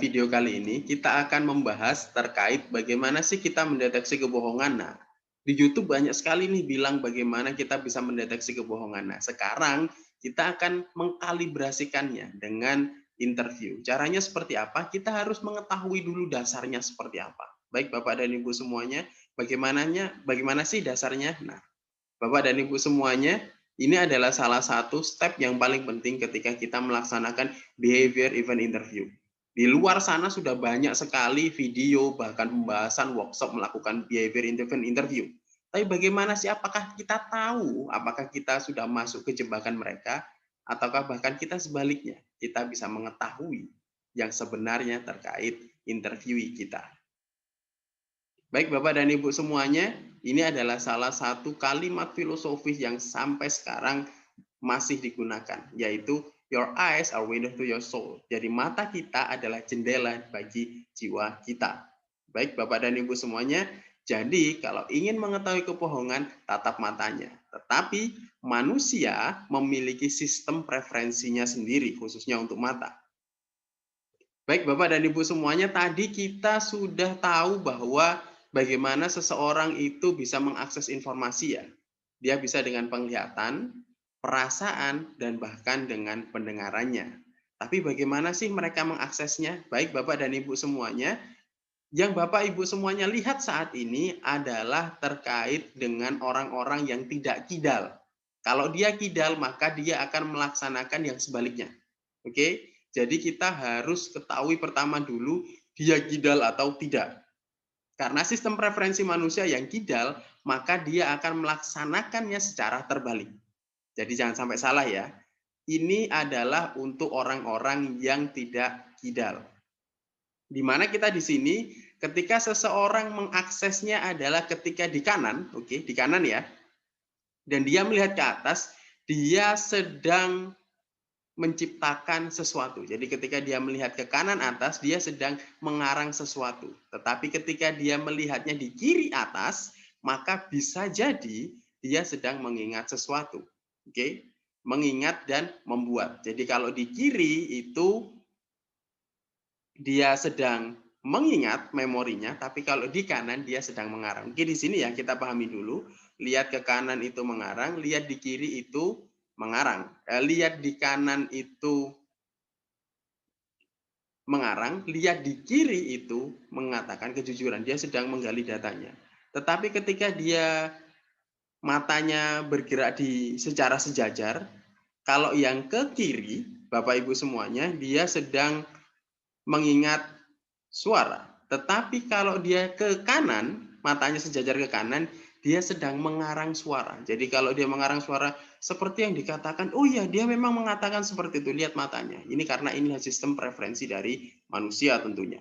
Video kali ini kita akan membahas terkait bagaimana sih kita mendeteksi kebohongan. Nah, di YouTube banyak sekali nih bilang bagaimana kita bisa mendeteksi kebohongan. Nah, sekarang kita akan mengkalibrasikannya dengan interview. Caranya seperti apa? Kita harus mengetahui dulu dasarnya seperti apa. Baik Bapak dan Ibu semuanya, bagaimana sih dasarnya? Nah, Bapak dan Ibu semuanya, ini adalah salah satu step yang paling penting ketika kita melaksanakan behavior event interview. Di luar sana sudah banyak sekali video, bahkan pembahasan workshop melakukan behavior event interview. Tapi bagaimana sih, apakah kita tahu, apakah kita sudah masuk ke jebakan mereka, ataukah bahkan kita sebaliknya, kita bisa mengetahui yang sebenarnya terkait interview kita. Baik Bapak dan Ibu semuanya, ini adalah salah satu kalimat filosofis yang sampai sekarang masih digunakan, yaitu your eyes are window to your soul. Jadi mata kita adalah jendela bagi jiwa kita. Baik Bapak dan Ibu semuanya, jadi kalau ingin mengetahui kebohongan, tatap matanya. Tetapi manusia memiliki sistem preferensinya sendiri, khususnya untuk mata. Baik Bapak dan Ibu semuanya, tadi kita sudah tahu bahwa bagaimana seseorang itu bisa mengakses informasi ya. Dia bisa dengan penglihatan, perasaan, dan bahkan dengan pendengarannya. Tapi bagaimana sih mereka mengaksesnya? Baik Bapak dan Ibu semuanya, yang Bapak Ibu semuanya lihat saat ini adalah terkait dengan orang-orang yang tidak kidal. Kalau dia kidal, maka dia akan melaksanakan yang sebaliknya. Oke? Jadi kita harus ketahui pertama dulu dia kidal atau tidak. Karena sistem preferensi manusia yang kidal, maka dia akan melaksanakannya secara terbalik. Jadi jangan sampai salah ya. Ini adalah untuk orang-orang yang tidak kidal. Di mana kita di sini ketika seseorang mengaksesnya adalah ketika di kanan, oke, di kanan ya. Dan dia melihat ke atas, dia sedang menciptakan sesuatu. Jadi ketika dia melihat ke kanan atas, dia sedang mengarang sesuatu. Tetapi ketika dia melihatnya di kiri atas, maka bisa jadi dia sedang mengingat sesuatu. Oke? Mengingat dan membuat. Jadi kalau di kiri itu dia sedang mengingat memorinya, tapi kalau di kanan dia sedang mengarang. Oke, di sini ya kita pahami dulu. Lihat ke kanan itu mengarang, lihat di kiri itu mengarang. Lihat di kanan itu mengarang, lihat di kiri itu mengatakan kejujuran. Dia sedang menggali datanya. Tetapi ketika dia matanya bergerak secara sejajar, kalau yang ke kiri, Bapak Ibu semuanya, dia sedang mengingat suara. Tetapi kalau dia ke kanan, matanya sejajar ke kanan, dia sedang mengarang suara. Jadi kalau dia mengarang suara seperti yang dikatakan, oh iya dia memang mengatakan seperti itu, lihat matanya. Ini karena inilah sistem preferensi dari manusia tentunya.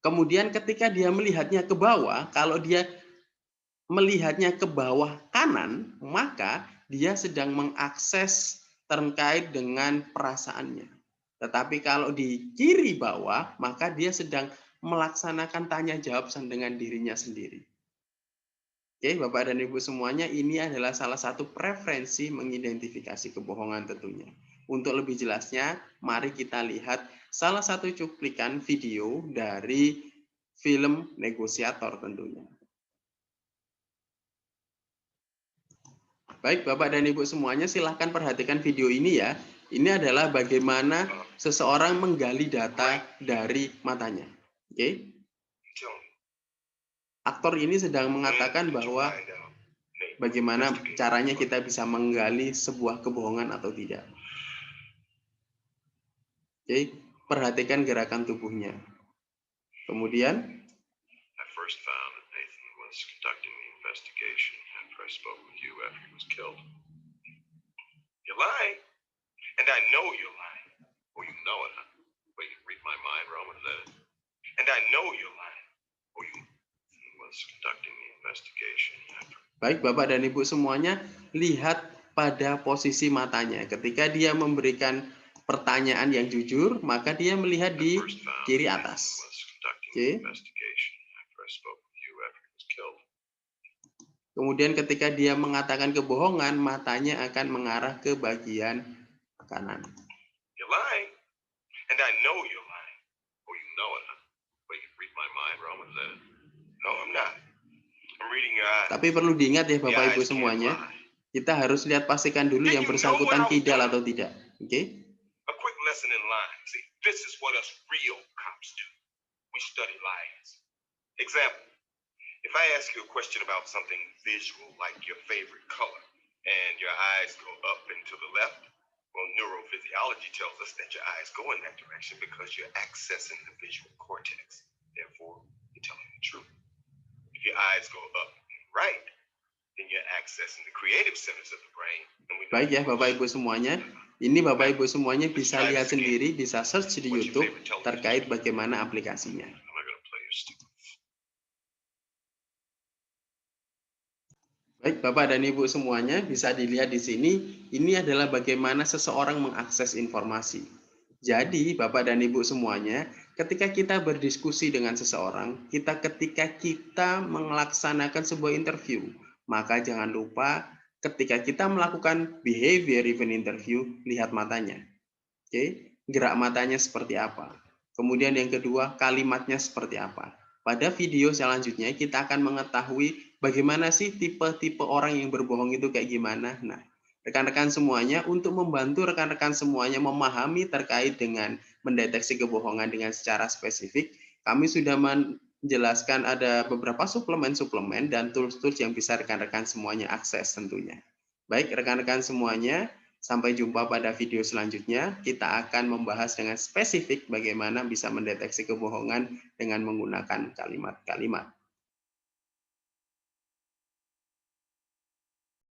Kemudian ketika dia melihatnya ke bawah, kalau dia melihatnya ke bawah kanan, maka dia sedang mengakses terkait dengan perasaannya. Tetapi kalau di kiri bawah, maka dia sedang melaksanakan tanya jawab dengan dirinya sendiri. Oke, Bapak dan Ibu semuanya, ini adalah salah satu preferensi mengidentifikasi kebohongan tentunya. Untuk lebih jelasnya, mari kita lihat salah satu cuplikan video dari film Negosiator tentunya. Baik, Bapak dan Ibu semuanya, silahkan perhatikan video ini ya. Ini adalah bagaimana seseorang menggali data dari matanya. Oke? Aktor ini sedang mengatakan bahwa bagaimana caranya kita bisa menggali sebuah kebohongan atau tidak. Oke? Perhatikan gerakan tubuhnya. Kemudian, you lie, and I know you're lying. Oh, you know it, huh? Well, you can read my mind, Roman. And I know you're lying. Oh, you was conducting the investigation. Baik, Bapak dan Ibu semuanya, lihat pada posisi matanya. Ketika dia memberikan pertanyaan yang jujur, maka dia melihat di kiri atas. Oke. Kemudian ketika dia mengatakan kebohongan, matanya akan mengarah ke bagian kanan. You're lying, and I know you're lying. your eyes. Tapi perlu diingat ya The Bapak Ibu eyes can't semuanya, lie. kita harus lihat pastikan dulu Didn't yang you know what bersangkutan I was kidal doing? atau tidak. Oke? A quick lesson in lying. See, this is what us real cops do. We study lies. Example, if I ask you a question about something visual, like your favorite color, and your eyes go up and to the left, well, neurophysiology tells us that your eyes go in that direction because you're accessing the visual cortex. Therefore, you're telling the truth. If your eyes go up and right, then you're accessing the creative centers of the brain. And we know Baik ya Bapak Ibu semuanya, ini Bapak Ibu semuanya bisa lihat sendiri, bisa search di YouTube terkait bagaimana aplikasinya. I'm not going to play your stupid. Baik Bapak dan Ibu semuanya, bisa dilihat di sini, ini adalah bagaimana seseorang mengakses informasi. Jadi Bapak dan Ibu semuanya, ketika kita berdiskusi dengan seseorang, ketika kita melaksanakan sebuah interview, maka jangan lupa ketika kita melakukan behavior driven interview, lihat matanya. Oke, gerak matanya seperti apa. Kemudian yang kedua, kalimatnya seperti apa. Pada video selanjutnya kita akan mengetahui bagaimana sih tipe-tipe orang yang berbohong itu kayak gimana. Nah, rekan-rekan semuanya, untuk membantu rekan-rekan semuanya memahami terkait dengan mendeteksi kebohongan dengan secara spesifik, kami sudah menjelaskan ada beberapa suplemen-suplemen dan tools-tools yang bisa rekan-rekan semuanya akses tentunya. Baik rekan-rekan semuanya, sampai jumpa pada video selanjutnya. Kita akan membahas dengan spesifik bagaimana bisa mendeteksi kebohongan dengan menggunakan kalimat-kalimat.